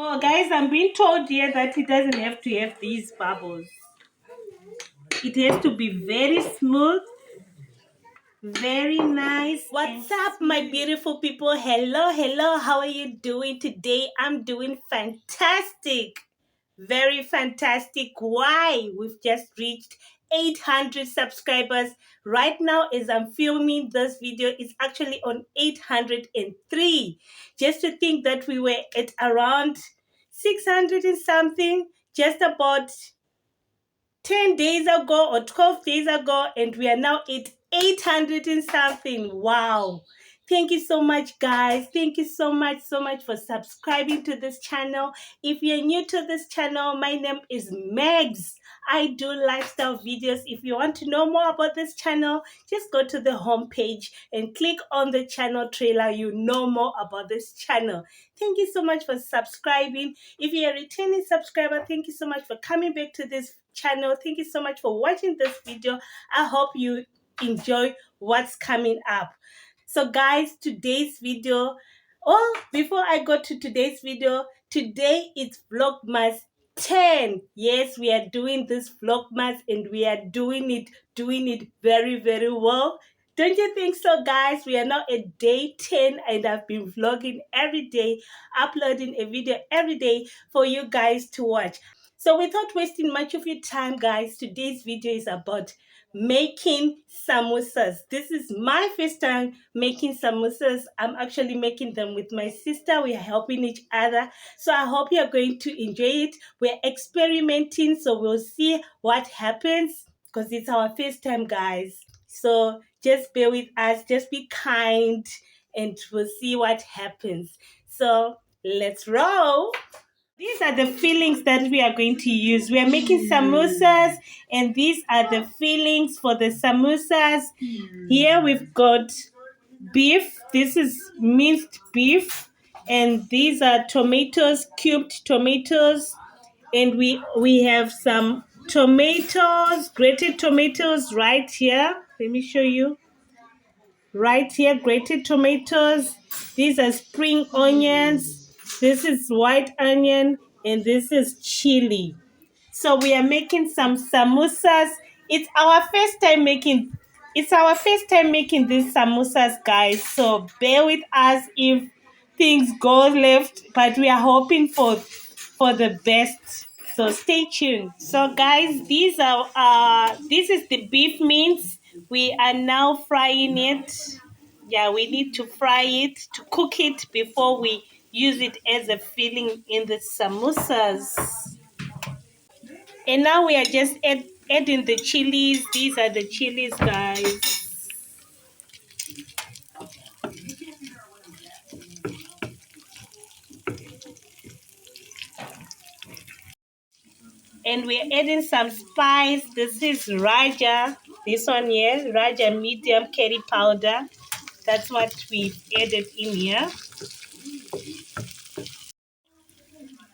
So guys, I'm being told here that it doesn't have to have these bubbles. It has to be very smooth, very nice. What's up, my beautiful people? Hello, how are you doing today? I'm doing fantastic. Very fantastic. Why? We've just reached 800 subscribers. Right now, as I'm filming this video, it's actually on 803. Just to think that we were at around 600 and something just about 10 days ago or 12 days ago, and we are now at 800 and something. Wow. Thank you so much, guys. Thank you so much for subscribing to this channel. If you're new to this channel, my name is Megs. I do lifestyle videos. If you want to know more about this channel, just go to the homepage and click on the channel trailer. You know more about this channel. Thank you so much for subscribing. If you're a returning subscriber, thank you so much for coming back to this channel. Thank you so much for watching this video. I hope you enjoy what's coming up. So guys, today's video, before I go to today's video, today is Vlogmas 10. Yes, we are doing this Vlogmas and we are doing it very well. Don't you think so, guys? We are now at day 10 and I've been vlogging every day, uploading a video every day for you guys to watch. So without wasting much of your time, guys, today's video is about making samosas. This is my first time making samosas. I'm actually making them with my sister. We are helping each other. So I hope you're going to enjoy it. We're experimenting, so we'll see what happens because it's our first time, guys. So just bear with us, just be kind, and we'll see what happens. So let's roll. These are the fillings that we are going to use. We are making samosas, and these are the fillings for the samosas. Here we've got beef. This is minced beef, and these are tomatoes, cubed tomatoes, and we have some tomatoes, grated tomatoes right here. Let me show you. Right here, grated tomatoes. These are spring onions. This is white onion, and this is chili. So we are making some samosas. It's our first time making these samosas, guys. So bear with us if things go left, but we are hoping for the best. So stay tuned. So guys, this is the beef mince. We are now frying it. Yeah, we need to fry it, to cook it before we use it as a filling in the samosas. And now we are just adding the chilies. These are the chilies, guys. And we're adding some spice. This is Raja. This one here, Raja medium curry powder. That's what we've added in here.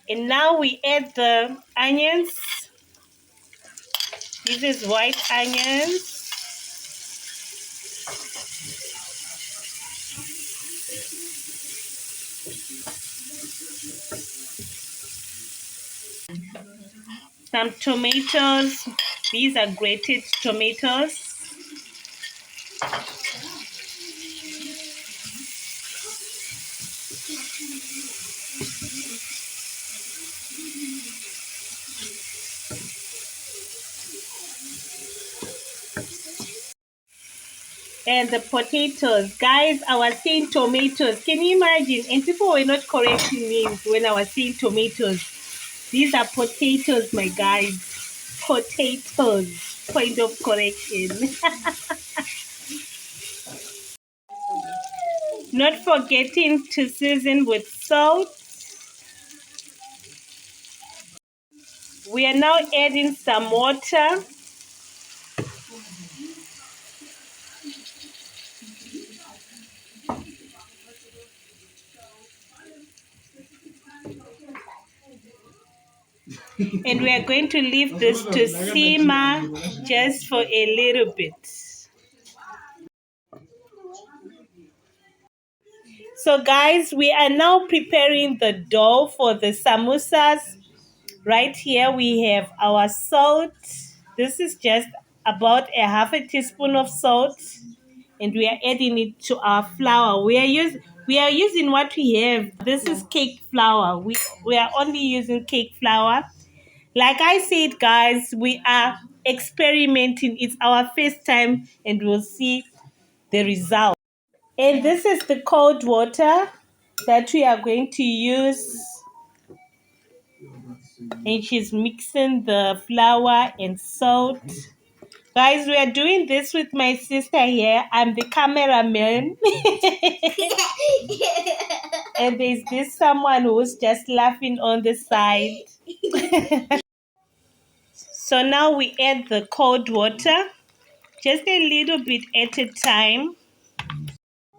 And now we add the onions. This is white onions. Some tomatoes. These are grated tomatoes. And the potatoes. Guys, I was saying tomatoes. Can you imagine? And people were not correcting me when I was saying tomatoes. These are potatoes, my guys. Potatoes. Point of correction. Not forgetting to season with salt. We are now adding some water. And we are going to leave this to simmer just for a little bit. So guys, we are now preparing the dough for the samosas. Right here we have our salt. This is just about a half a teaspoon of salt, and we are adding it to our flour. We are using what we have. This is cake flour. We are only using cake flour. Like I said, guys, we are experimenting. It's our first time, and we'll see the result. And this is the cold water that we are going to use. And she's mixing the flour and salt. Guys, we are doing this with my sister here. I'm the cameraman. And there's this someone who's just laughing on the side. So now we add the cold water, just a little bit at a time.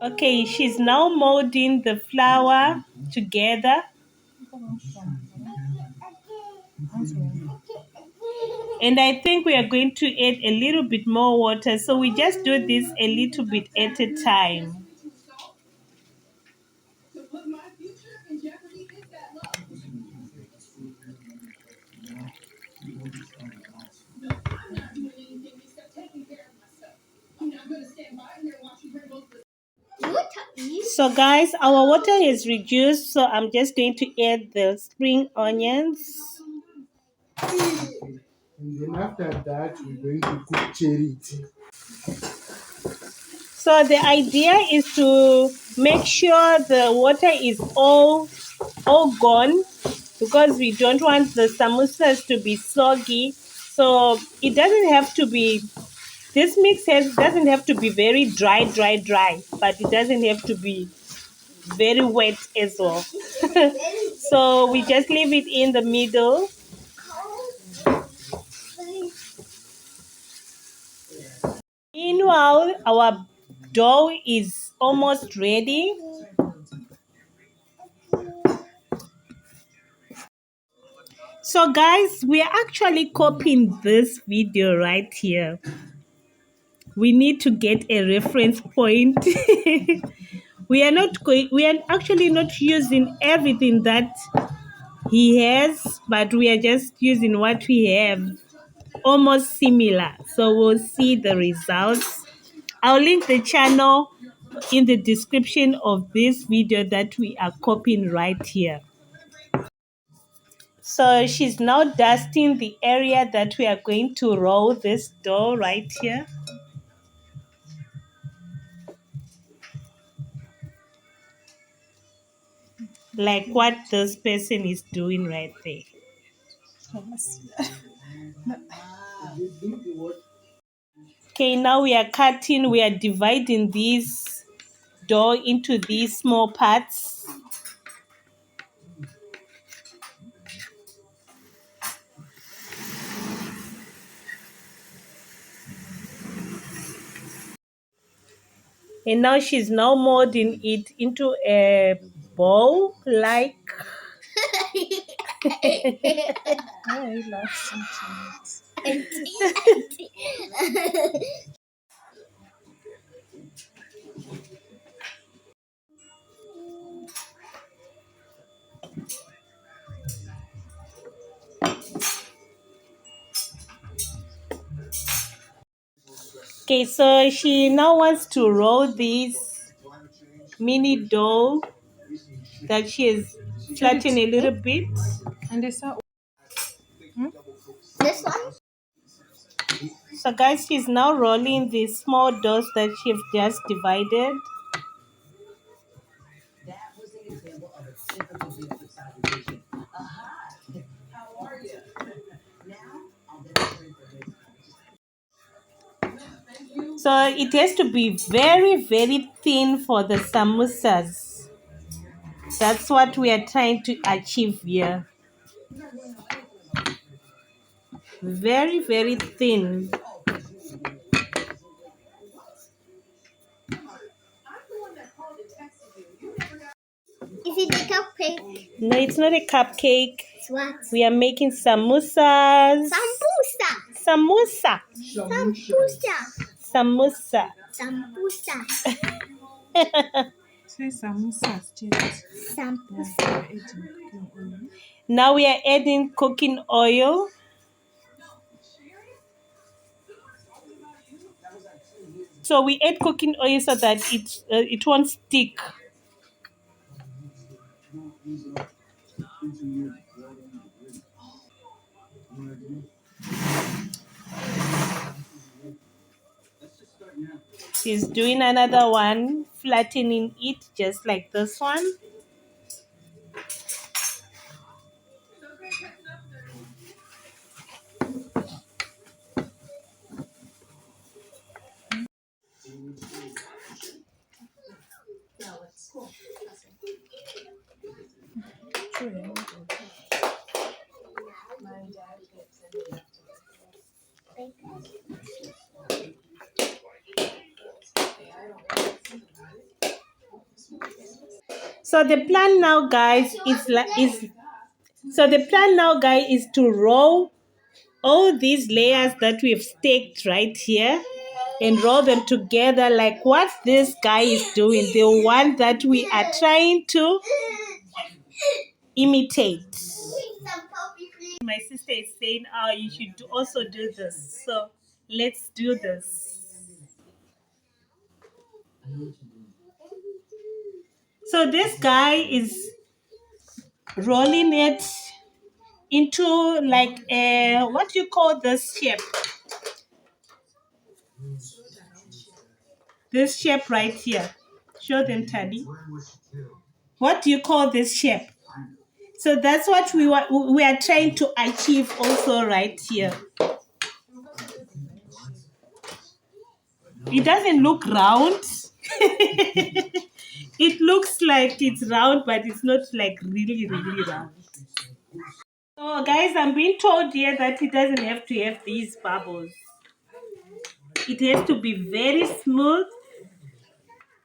Okay, she's now molding the flour together. And I think we are going to add a little bit more water. So we just do this a little bit at a time. So guys, our water is reduced. So I'm just going to add the spring onions. And then after that, we're going to cook cherry. So the idea is to make sure the water is all gone, because we don't want the samosas to be soggy. So it doesn't have to be, this mix doesn't have to be very dry, but it doesn't have to be very wet as well. So we just leave it in the middle. Meanwhile, our dough is almost ready. So guys, we are actually copying this video right here. We need to get a reference point. We are actually not using everything that he has, but we are just using what we have, almost similar. So we'll see the results. I'll link the channel in the description of this video that we are copying right here. So she's now dusting the area that we are going to roll this dough right here. Like what this person is doing right there. Okay, now we are cutting, we are dividing this dough into these small parts. And now she's now molding it into a bowl like. Okay, so she now wants to roll this mini dough that she has flattened a little bit. And this one? So guys, she's now rolling the small doughs that she's just divided. So it has to be very, very thin for the samosas. That's what we are trying to achieve here. Very, very thin. Is it a cupcake? No, it's not a cupcake. It's what? We are making samosas. Sambusa. Samosa. Sambusa. Samosa. Sambusa. Say samoosas, just. Samoosa. Now we are adding cooking oil. So we add cooking oil so that it won't stick. She's doing another one, flattening it just like this one. So the plan now, guys, is to roll all these layers that we've staked right here and roll them together like what this guy is doing, the one that we are trying to imitate. My sister is saying, oh, you should also do this. So let's do this. So this guy is rolling it into like a, what do you call this shape? This shape right here. Show them, Taddy. What do you call this shape? So that's what we are trying to achieve also right here. It doesn't look round. It looks like it's round, but it's not like really, really round. So guys, I'm being told here that it doesn't have to have these bubbles. It has to be very smooth,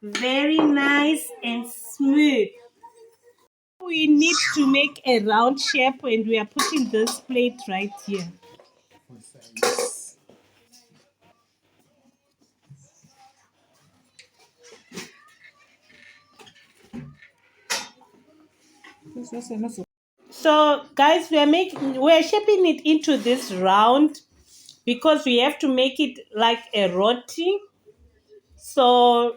very nice and smooth. We need to make a round shape and we are putting this plate right here. So guys, we're shaping it into this round because we have to make it like a roti. So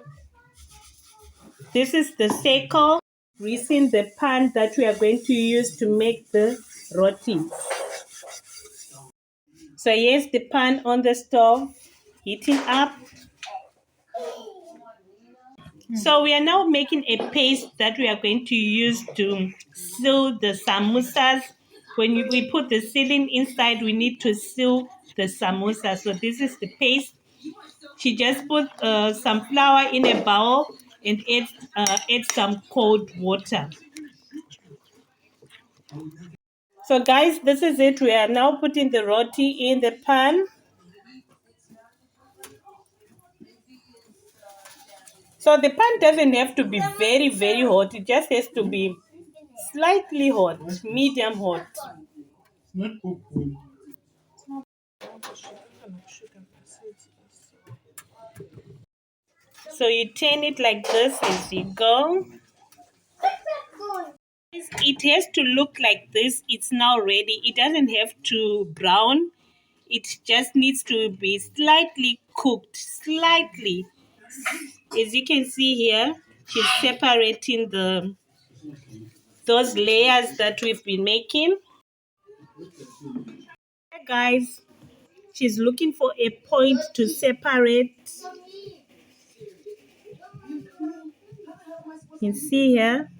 this is the circle, greasing the pan that we are going to use to make the roti. So here's the pan on the stove, heating up. So we are now making a paste that we are going to use to seal the samosas. When we put the sealing inside, we need to seal the samosa. So this is the paste. She just put some flour in a bowl and add some cold water. So guys, this is it. We are now putting the roti in the pan. So the pan doesn't have to be very, very hot. It just has to be slightly hot, medium hot. Not open. So you turn it like this as you go. It has to look like this. It's now ready. It doesn't have to brown. It just needs to be slightly cooked, slightly. As you can see here, she's separating those layers that we've been making. Hey guys, she's looking for a point to separate. You can see here.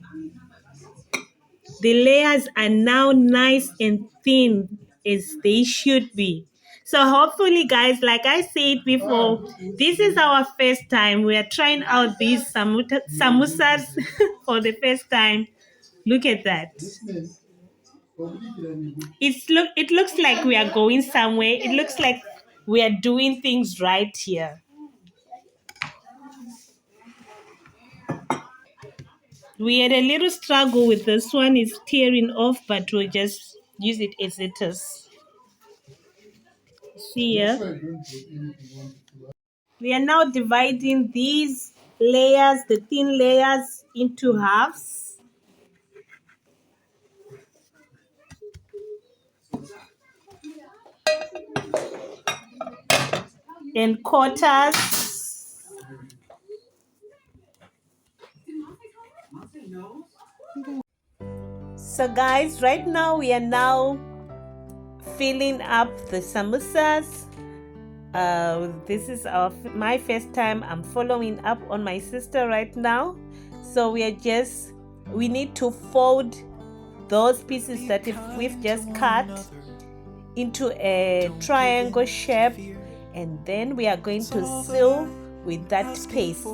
The layers are now nice and thin as they should be. So hopefully guys, like I said before, this is our first time. We are trying out these samosas for the first time. Look at that. It looks like we are going somewhere. It looks like we are doing things right here. We had a little struggle with this one. It's tearing off, but we'll just use it as it is. See here. We are now dividing these layers, the thin layers, into halves. And quarters. So guys, right now we are now filling up the samosas. This is my first time. I'm following up on my sister right now. So we need to fold those pieces that we've just cut into a triangle shape, and then we are going to seal with that paste.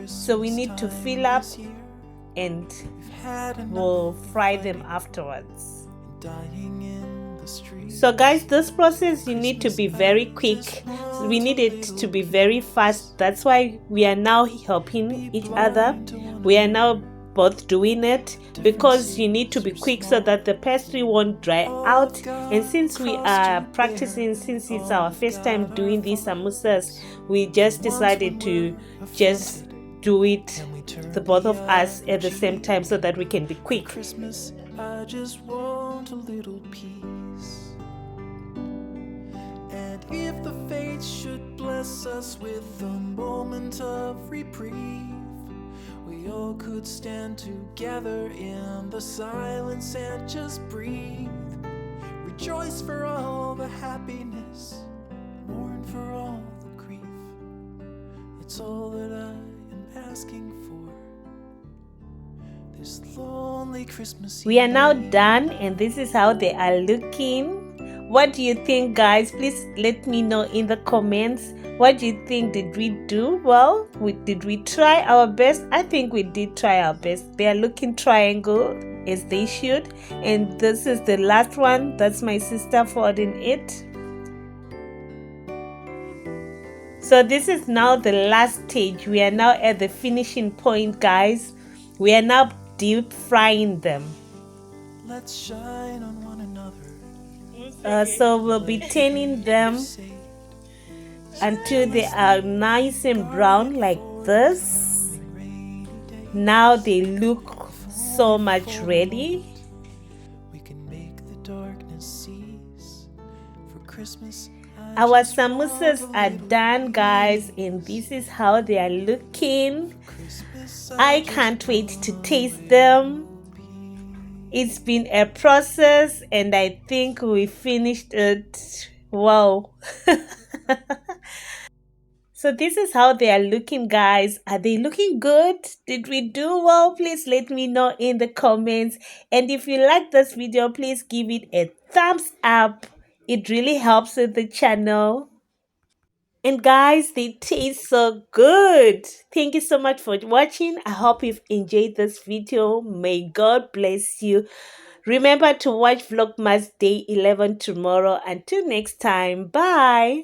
So we need to fill up and we'll fry them afterwards. So guys, this process you need to be very quick. We need it to be very fast. That's why we are now helping each other. We are now both doing it because you need to be quick so that the pastry won't dry out. And since we are practicing, since it's our first time doing these samosas, we just decided to just do it, the both of us at the same time, so that we can be quick. Christmas, I just want a little peace. And if the fates should bless us with a moment of reprieve, we all could stand together in the silence and just breathe. Rejoice for all the happiness, mourn for all the grief. It's all that I am asking for this lonely Christmas Eve. We are now done, and this is how they are looking. What do you think, guys? Please let me know in the comments. What do you think? Did we do well? Did we try our best? I think we did try our best. They are looking triangle as they should. And this is the last one. That's my sister folding it. So this is now the last stage. We are now at the finishing point, guys. We are now deep frying them. Let's shine on one another. So we'll be turning them until they are nice and brown like this. Now they look so much ready. We can make the darkness cease for Christmas. Our samosas are done, guys, and this is how they are looking. I can't wait to taste them. It's been a process, and I think we finished it. Wow. So this is how they are looking, guys. Are they looking good? Did we do well? Please let me know in the comments. And if you like this video, please give it a thumbs up. It really helps with the channel. And guys, they taste so good. Thank you so much for watching. I hope you've enjoyed this video. May God bless you. Remember to watch Vlogmas Day 11 tomorrow. Until next time, bye.